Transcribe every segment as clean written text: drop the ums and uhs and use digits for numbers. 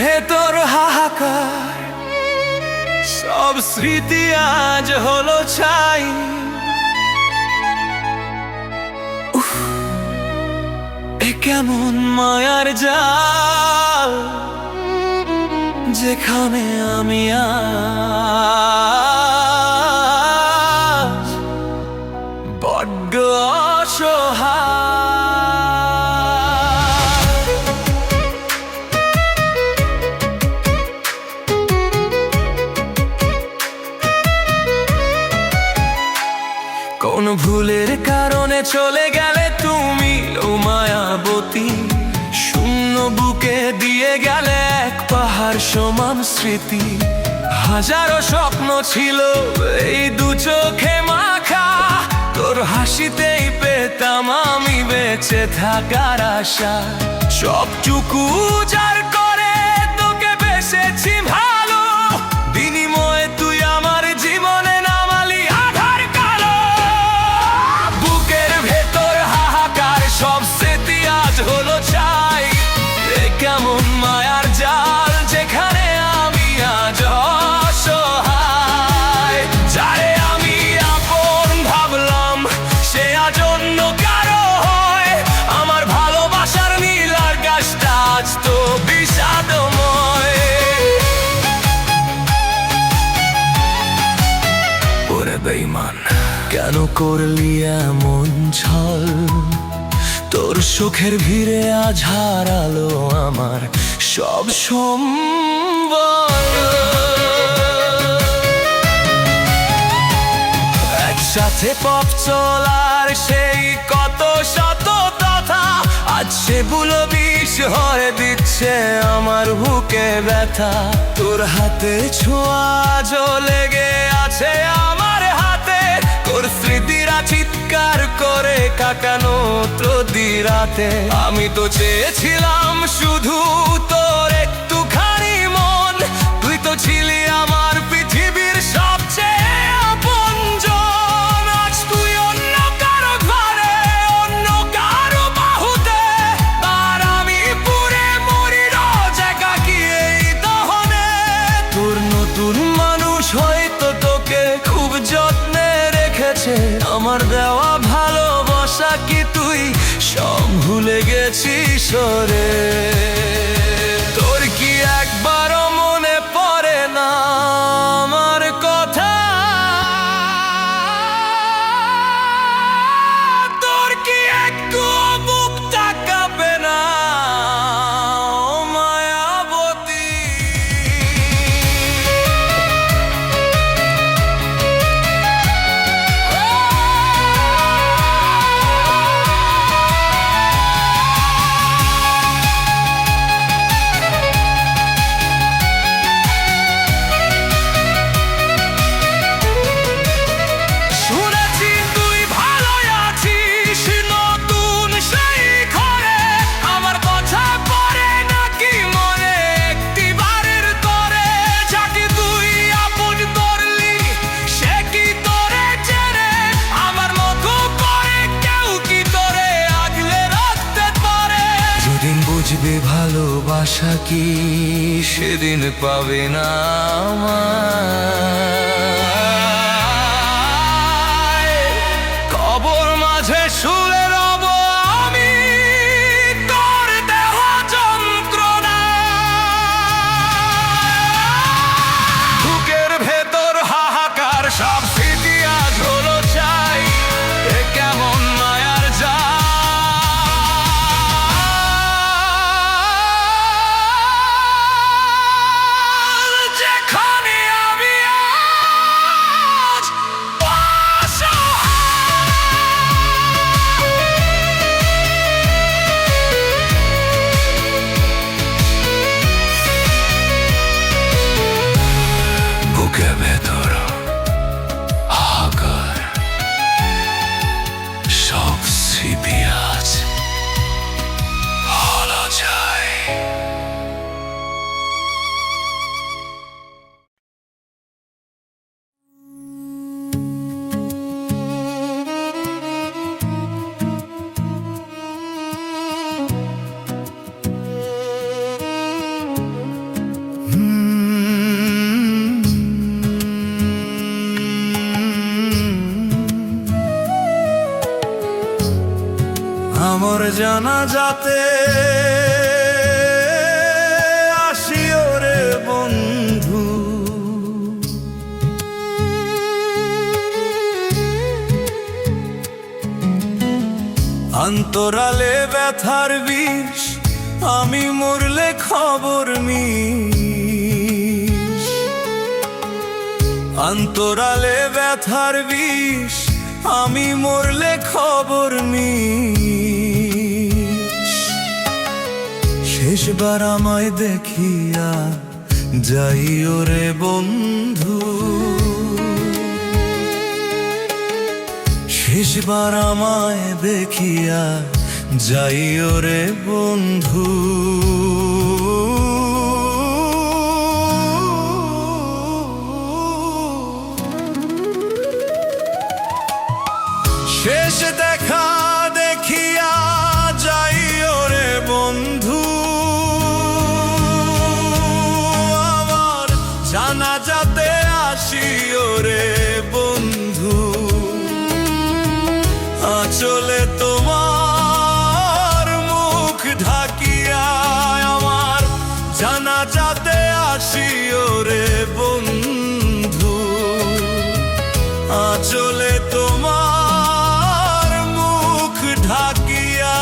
ভেতর হাহাকার, সব স্মৃতি আজ হলো ছাই। এ কেমন মায়ার জাল, যেখানে আমি আজ বড্ড অসহায়। কোন ভুলের কারণে চলে গেলে তুমি, ও মায়াবতী, শূন্য বুকে দিয়ে গেলে এক পাহাড় সমান স্মৃতি। হাজারো স্বপ্ন ছিল এই দু চোখে মাখা, তোর হাসিতেই পেতাম আমি বেঁচে থাকার আশা। সবটুকু উজাড় করে তোকে বেসেছি ভালো, বিনিময়ে তুই আমার জীবনে নামালি আধার কালো। বুকের ভেতর হাহাকার, সব স্মৃতি আজ হলো ছাই। এ কেমন মায়ার জাল, যেখানে আমি আজ অসহায়। যারে আমি আপন ভাবলাম, সে আজ অন্য কারো হয়। আমার ভালোবাসার নীল আকাশটা আজ তো বিষাদময়। ওরে বেঈমান, কেন করলি এমন ছল? তোর সুখের ভিড়ে আজ হারালো আমার সব সম্বল। একসাথে পথ চলার সেই কত শত কথা, আজ সেগুলো বিষ হয়ে দিচ্ছে আমার বুকে ব্যথা। তোর হাতে ছোঁয়া লেগে আছে আমার হাতে, তোর স্মৃতিরা চিৎকার করে কাটানো প্রতি রাতে। আমি তো চেয়েছিলাম শুধু তোর একটুখানি মন, তুই তো ছিলি আমার পৃথিবীর সবচেয়ে আপনজন। আজ তুই অন্য কারো ঘরে, অন্য কারো বাহুতে, আর আমি পুরে মরি রোজ একাকী এই দহনে। তোর নতুন মানুষ হয়তো তোকে খুব যত্নে রেখেছে, আমার দেওয়া ভালোবাসা কি তুই সব ভুলে গেছিস রে? তোর কি একবারও মনে পড়ে না আমার কথা? তোর কি একটু বুকটা কাঁপে না ও মায়াবতী? বুঝবে ভালোবাসা কি, সেদিন পাবে না আমায়। কবর মাঝে শুলে রব আমি, তোর দেহ যন্ত্রণা। বুকের ভেতর হাহাকার, সব স্মৃতি আজ হলো চাই। এ কেমন মায়ার জাল, আমার জানা যাতে আসিও রে বন্ধু। অন্তরালে ব্যথার বিষ আমি মরলে খবর মিস। অন্তরালে ব্যথার বিষ আমি মরলে খবর মিস। শেষবার আমায় দেখিয়া যাইও রে বন্ধু। শেষবার আমায় দেখিয়া যাইও রে বন্ধু। শেষ দেখা দেখিয়া যাইও রে বন্ধু। আমার জানাজাতে আসিও রে বন্ধু। আঁচলে তোমার মুখ ঢাকিয়া আমার জানাজাতে আসিও রে বন্ধু। আঁচলে তোমার মুখ ঢাকিয়া।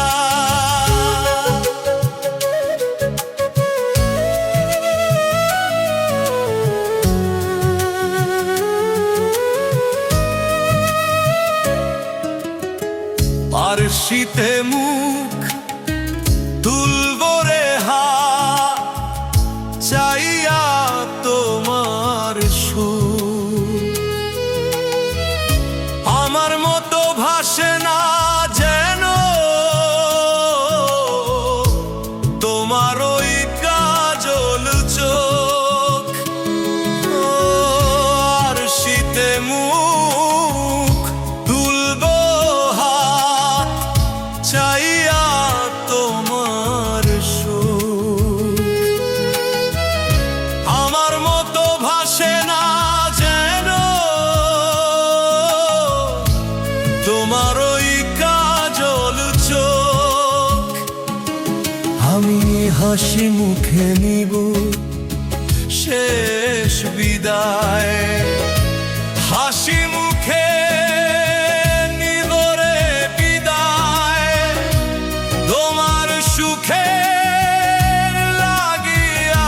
আরশিতে মুখ তুলব রে হাত চাইয়া তোমার সুর। আমার মতো ভাসে না যেন তোমার ওই কাজল চোখ। আরশিতে মুখ তুলব হাত চাইয়া তোমার সুর। আমার মতো ভাসে না যেন তোমার ওই কাজল চোখ। আমি হাসি মুখে নিব শেষ বিদায়। হাসি মুখে নিব রে বিদায়। তোমার সুখে লাগিয়া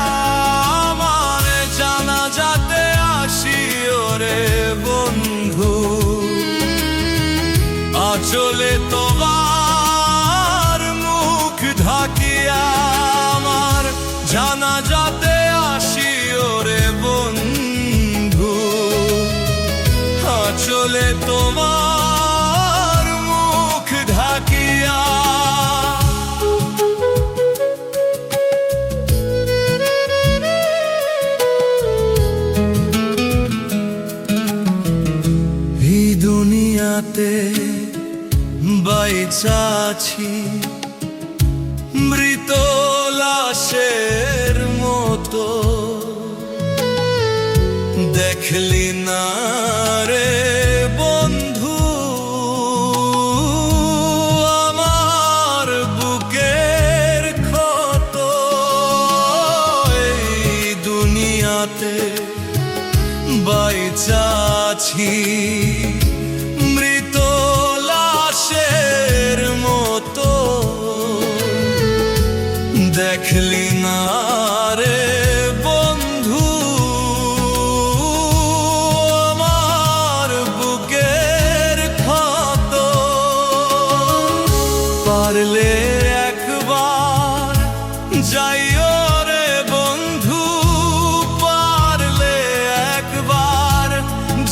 আমার জানাজাতে আসিও রে বন্ধু। আঁচলে তোমার মুখ ঢাকিয়া আমার জানাজাতে আসিও রে বন্ধু। আঁচলে তোমার মুখ ঢাকিয়া। এই দুনিয়াতে বাইচা আছি মৃত লাশের মতো। দেখলি না রে বন্ধু আমার বুকের ক্ষত। এই দুনিয়াতে বাইচা আছি মৃত লাশের মতো। দেখলি না রে বন্ধু আমার বুকের ক্ষত। পারলে একবার যাইও রে বন্ধু। পারলে একবার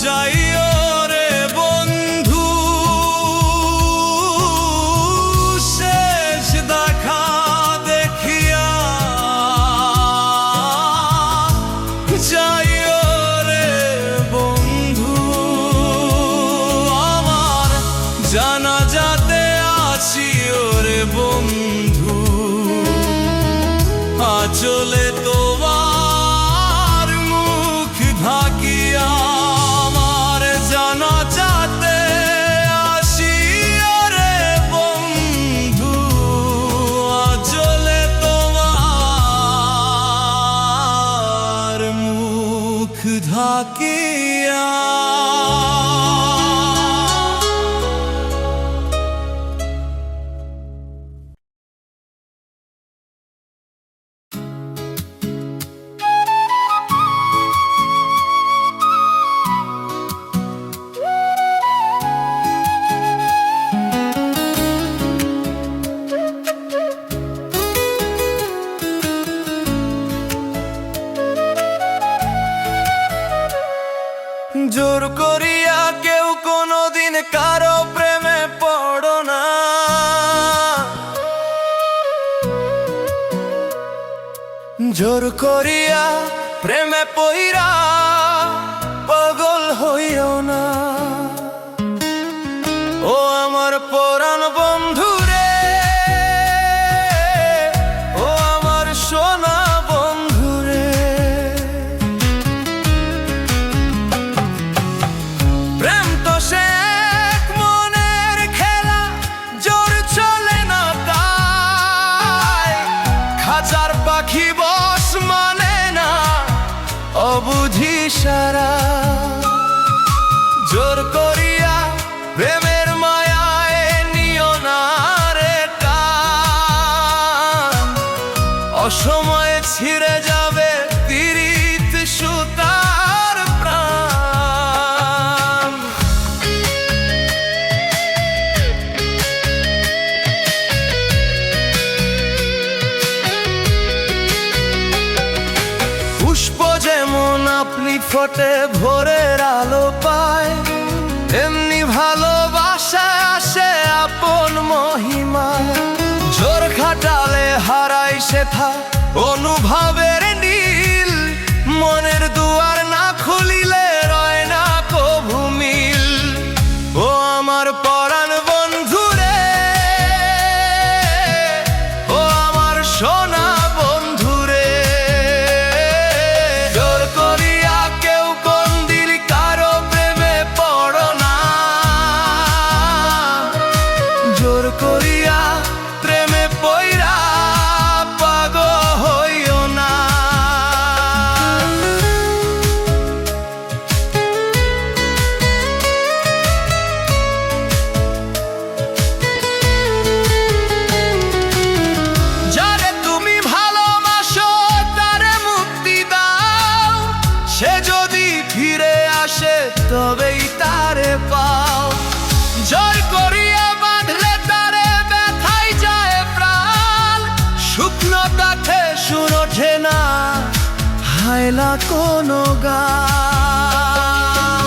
যাইও রে বন্ধু। শেষ দেখা দেখিয়া যাইও রে বন্ধু। আমার জানাজাতে আসিও রে বন্ধু। আঁচলে তোমার মুখ ঢাকিয়া আমার জানাজাতে আসিও রে বন্ধু। জোর করিয়া প্রেমে পইরা পাগল হইও না। ও আমার পরাণ বন্ধু রে, ও আমার সোনা বন্ধু রে, প্রেম তো সে এক মনের খেলা, জোর চলে না তাই। খাঁচার পাখি বস মানে না, অবুঝি সারা। জোর করিয়া প্রেমের মায়ায় নিও না রে টান, অসময়ে ছিঁড়ে যাবে পীড়িত সুতার প্রাণ। পুষ্প যেমন আপনি ফোটে ভোরের আলো পায়, এমনি ভালোবাসা আসে আপন মহিমা। জোর খাটালে হারাই সেথা অনুভবের নীল, মনের দুয়ার না খুলিলে রয় না কভু মিল। ও আমার পরাণ বন্ধু রে, ও আমার সোনা বন্ধু রে, জোর করিয়া কেউ কন্দিল কারো প্রেমে পড়ো না। জোর করিয়া প্রেমে পইরা পাগল হইও না। যারে তুমি ভালোবাসো তারে মুক্তি দাও, সে যদি ফিরে আসে তবেই তারে পাও। জোর করিয়া বাঁধলে তারে ব্যথায় যায় প্রাণ, শুকনো কাঠে সুর ওঠে না হায়লা কোনো গান।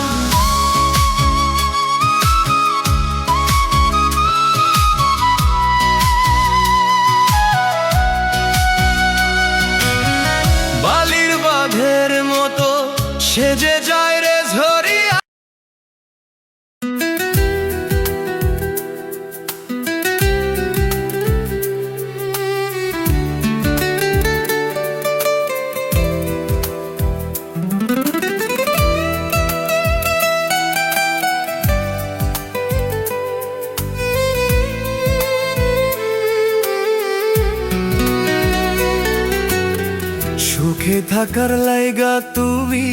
বালির বাঘের মতো সেজে যায় রে ঝরিয়া। সুখে থাকার লাইগা তুমি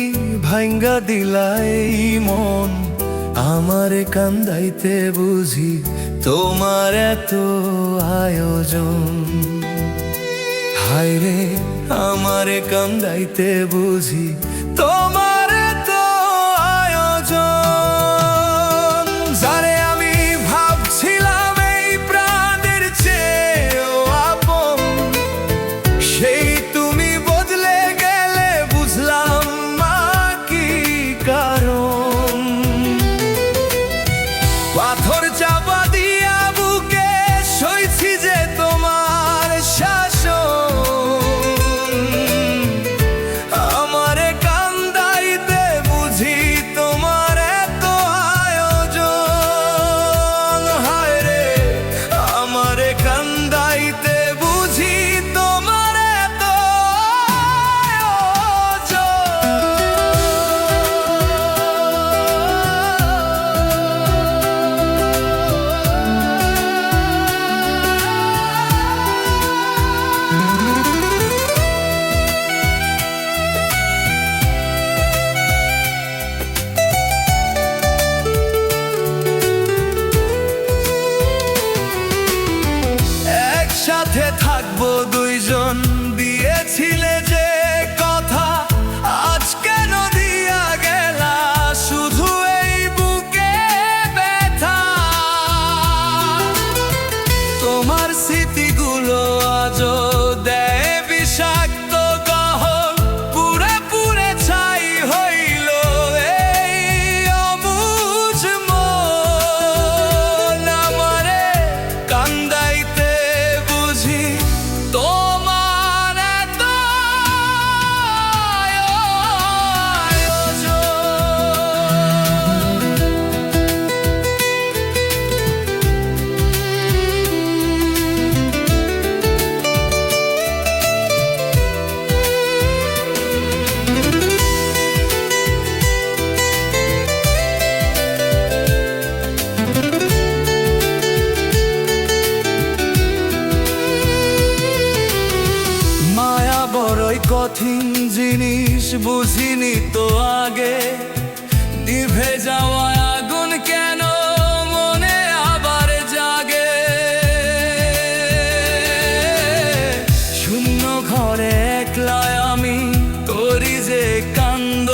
ভাঙ্গা দিলাই মন, আমারে কান্দাইতে বুঝি তোমার এত আয়োজন। হায় রে আমারে কান্দাইতে বুঝি তোমার এত আয়োজন। যারে আমি ভাবছিলাম এই প্রাণের চেয়েও আপন, সেই তুমি বদলে গেলে বুঝলাম মা কি কারণ। পাথর চাপা দিয়া বুকে সইছি যে তোমার শাসন, আমারে কান্দাইতে বুঝি তোমার এত আয়োজন। হায় রে আমারে কান্দাইতে বুঝি তোমার এত একসাথে থাকবো দুইজন দিয়েছিলে যে কথা, আজ কেন দিয়া গেলা শুধু এই বুকে ব্যথা। তোমার স্মৃতিগুলো আজও দেয় বিষাক্ত গহন, পুরে পুরে ছাই হইল এই অবুঝ মন। আমারে কান্দাইতে বুঝি তোমার এত কঠিন জিনিস বুঝিনি তো আগে, নিভে যাওয়া আগুন কেন মনে আবার জাগে। শূন্য ঘরে একলা আমি করি যে কান্দ,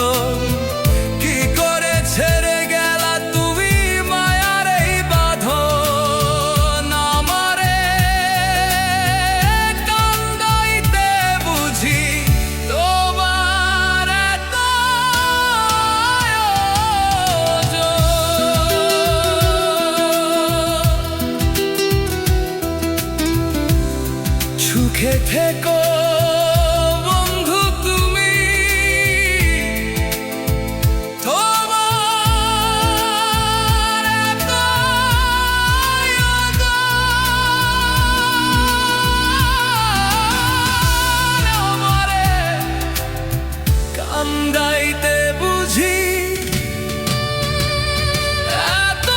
কি করে ছেড়ে গেলা তুমি মায়ার এই বাঁধন। আমারে কান্দাইতে বুঝি তোমার এত আয়োজন। সুখে থেকো বন্ধু তুমি, তোমার এত আয়োজন। আমারে কান্দাইতে বুঝি এত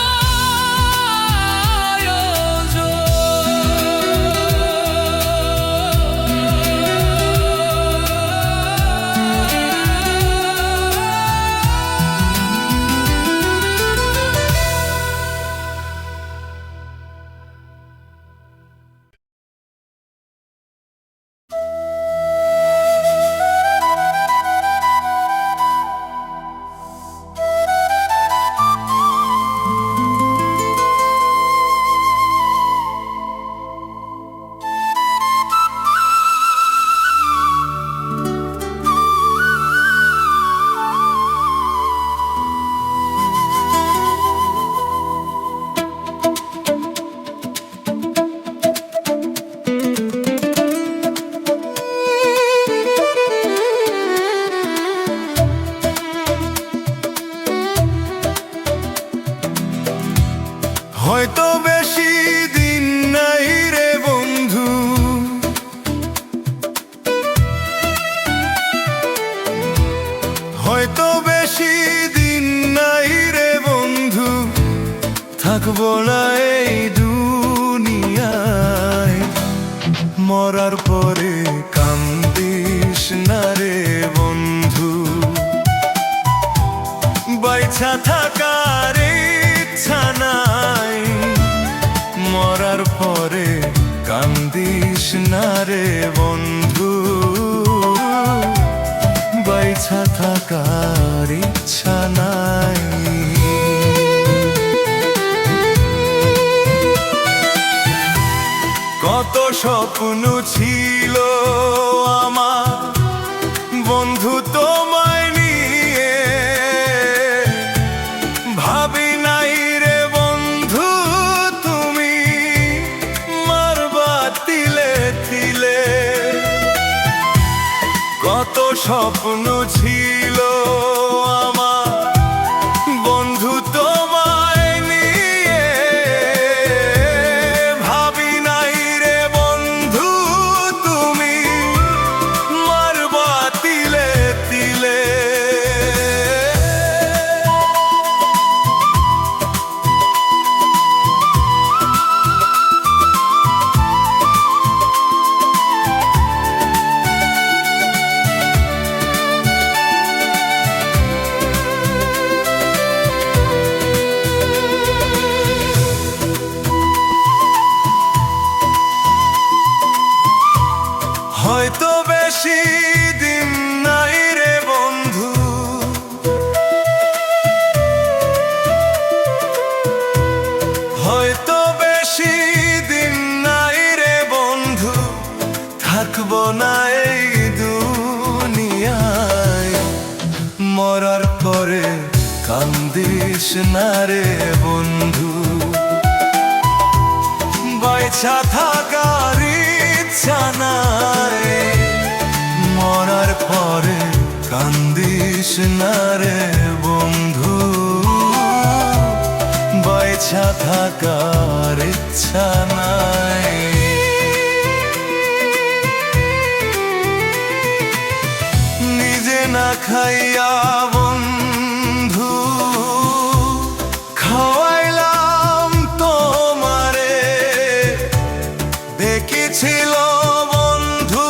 হয়তো বেশি দিন নাই রে বন্ধু, হয়তো বেশি দিন নাই রে বন্ধু, থাকবো না এই দুনিয়ায়। মরার পরে কান্দিস না রে বন্ধু, বাইচা থাকার ইচ্ছা নাই। মরার পরে কান্দিস না রে বন্ধু, বাইচা থাকার ইচ্ছা নাই। কত স্বপ্ন ছিল আমার বন্ধু তোমায় নিয়ে, ভাবি নাই রে বন্ধু তুমি মারবা তিলে তিলে। কত স্বপ্ন ছিল আমার বন্ধু তোমায় নিয়ে, ভাবি নাই রে বন্ধু তুমি মারবা তিলে তিলে। হয়তো বেশি দিন নাই রে বন্ধু, হয়তো বেশি দিন নাই রে বন্ধু, থাকবো না এই দুনিয়ায়। মরার পরে কান্দিস না রে বন্ধু, বাইচা থাকার ইচ্ছা নাই। মরার পরে কান্দিস না রে বন্ধু, বাইচা থাকার ইচ্ছা নাই। নিজে না খাইয়া বন্ধু খাওয়াইলাম তোমারে, দেখেছিল বন্ধু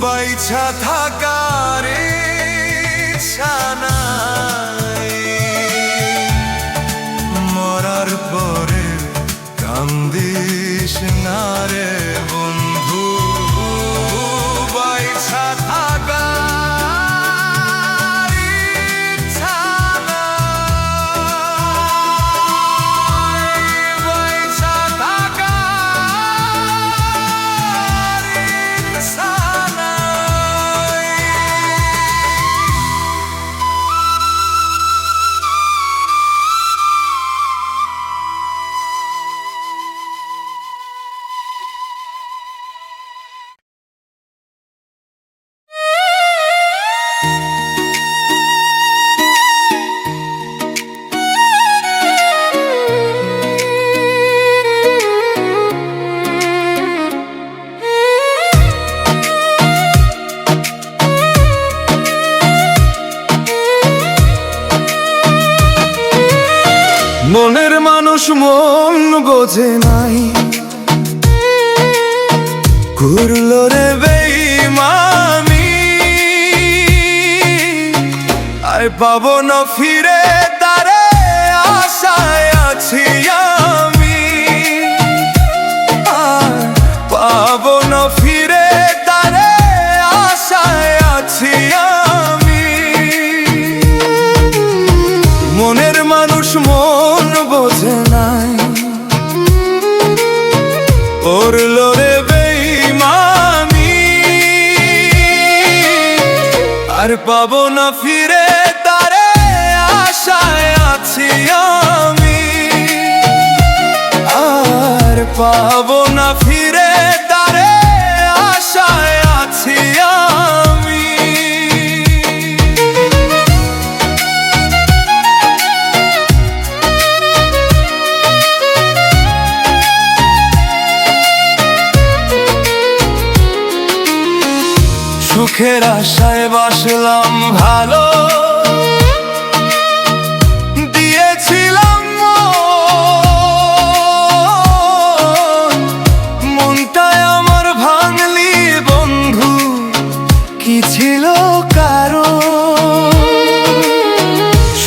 বাইছা থাকার ইচ্ছা নাই, মরার পরে কান্দিস না রে বন্ধু। বাইছা থাকার ইচ্ছা নাই, বাইছা থাকার ইচ্ছা নাই। মনের মানুষ মন বোঝে নাই, ঘুরলো রে বেইমানি, আর পাবো না ফিরে তারে আশায় আছি আমি, আর পাবো না ফিরে তারে আশায় আছি আমি। মনের মানুষ মন বোঝে নাই, করলো রে বেইমানি, আর পাবো না ফিরে তারে আশায় আছি আমি, আর পাবো না ফিরে তারে আশায় আছি আমি। সুখের আশায় বাসলাম ভালো, দিয়েছিলাম মনটায় আমার ভাঙলি বন্ধু, কি ছিল কারো।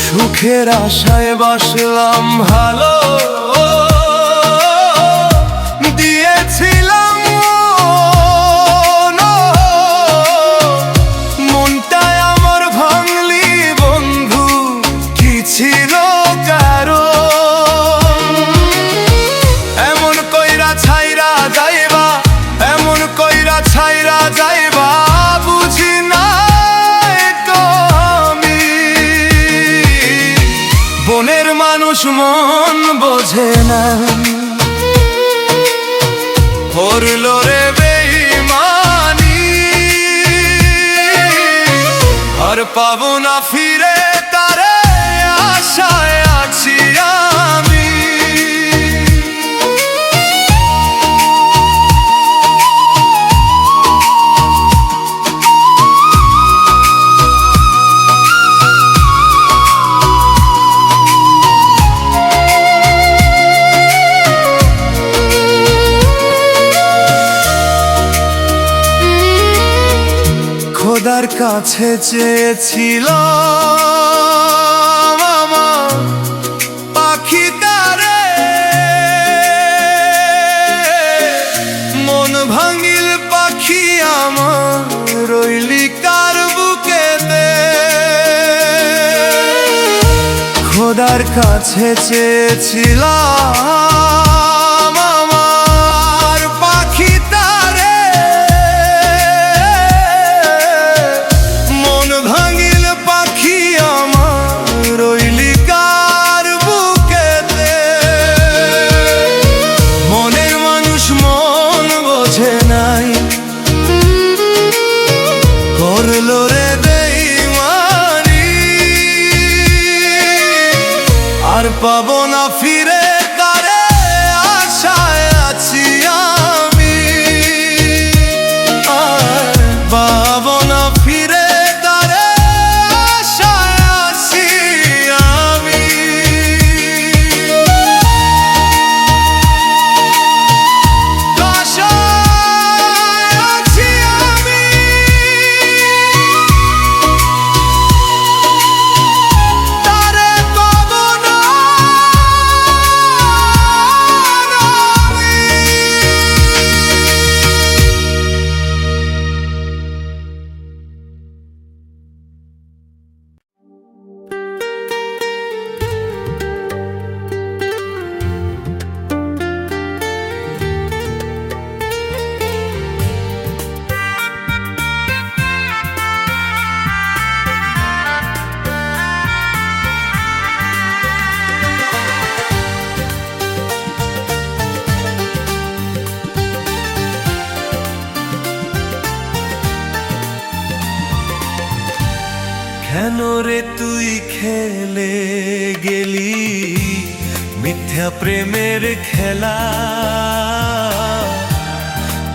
সুখের আশায় বাসলাম ভালো, দিয়েছিলাম মনটায় আমার ভাঙলি বন্ধু, কি ছিল কারো। এমন কইরা ছাইরা যাইবা, এমন কইরা ছাইরা যাইবা, বুঝি নাই তো আমি। বনের মানুষ মন বোঝে না, করলো রে বেইমানি, আর পাবো না ফিরে তারে আশায় আছি আমি। খোদার কাছে চেয়েছিলাম আমার পাখি তারে, মন ভাঙিল পাখি আমার রইলি কার বুকেতে। খোদার কাছে চেয়েছিলাম আমার পাখি তারে, মন ভাঙিল পাখি আমার রইলি কার বুকেতে। মনের মানুষ মন বোঝে নাই, করলো রে বেইমানি, আর পাবো না ফিরে তারে কেন রে তুই খেলে গেলি মিথ্যা প্রেমের খেলা,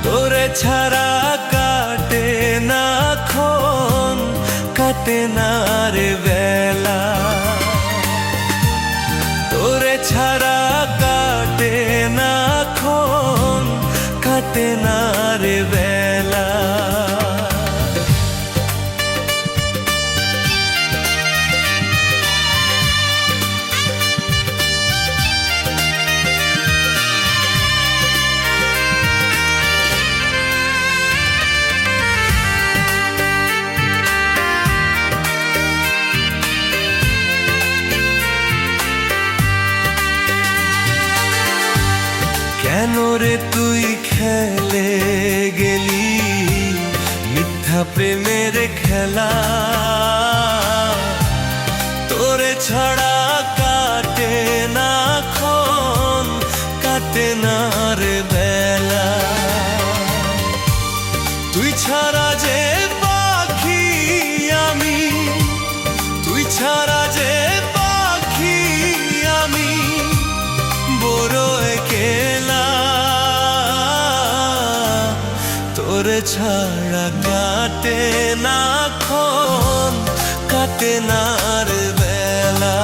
তোরে ছাড়া কাটে না ক্ষণ, কাটে না রে বেলা, তোরে ছাড়া কাটে না ক্ষণ, কাটে না রে বেলা। কেন রে তুই খেলে গেলি মিথ্যা প্রেমের খেলা, তোরে ছাড়া কাটে না ক্ষণ, কাটে না রে বেলা, তুই ছাড়া যে পাখি আমি, তুই ছাড়া যে পাখি আমি বড় একলা, তোরে ছাড়া কাটে না ক্ষণ, কাটে না রে বেলা।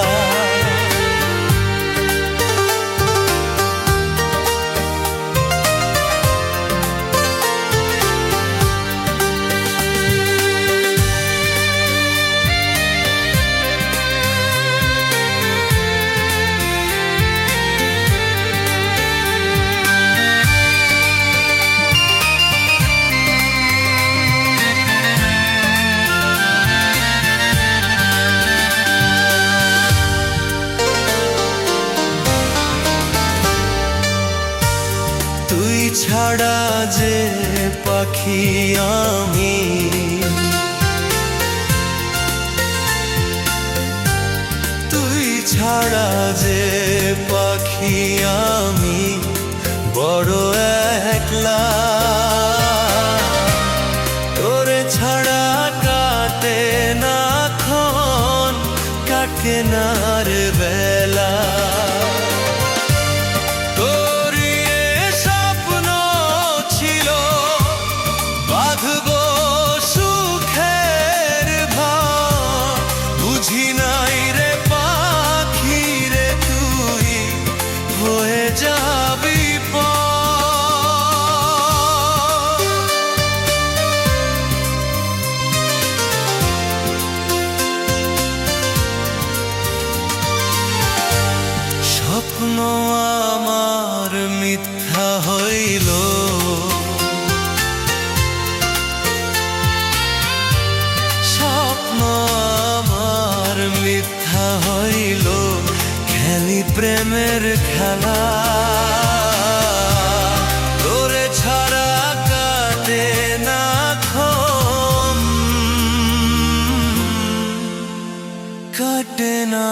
তুই ছাড়া যে পাখি আমি, তুই ছাড়া যে পাখি আমি বড় একলা, তোরে ছাড়া কাটে না ক্ষণ, কাটে না রে বেলা, বুঝি নাই রে পাখি রে তুই হয়ে যাবি স্বপ্ন আমার মিথ্যা হইল, স্বপ্ন আমার মিথ্যা হইল, খেলি প্রেমের খেলা, তোরে ছাড়া কাটে না ক্ষণ, কাটে না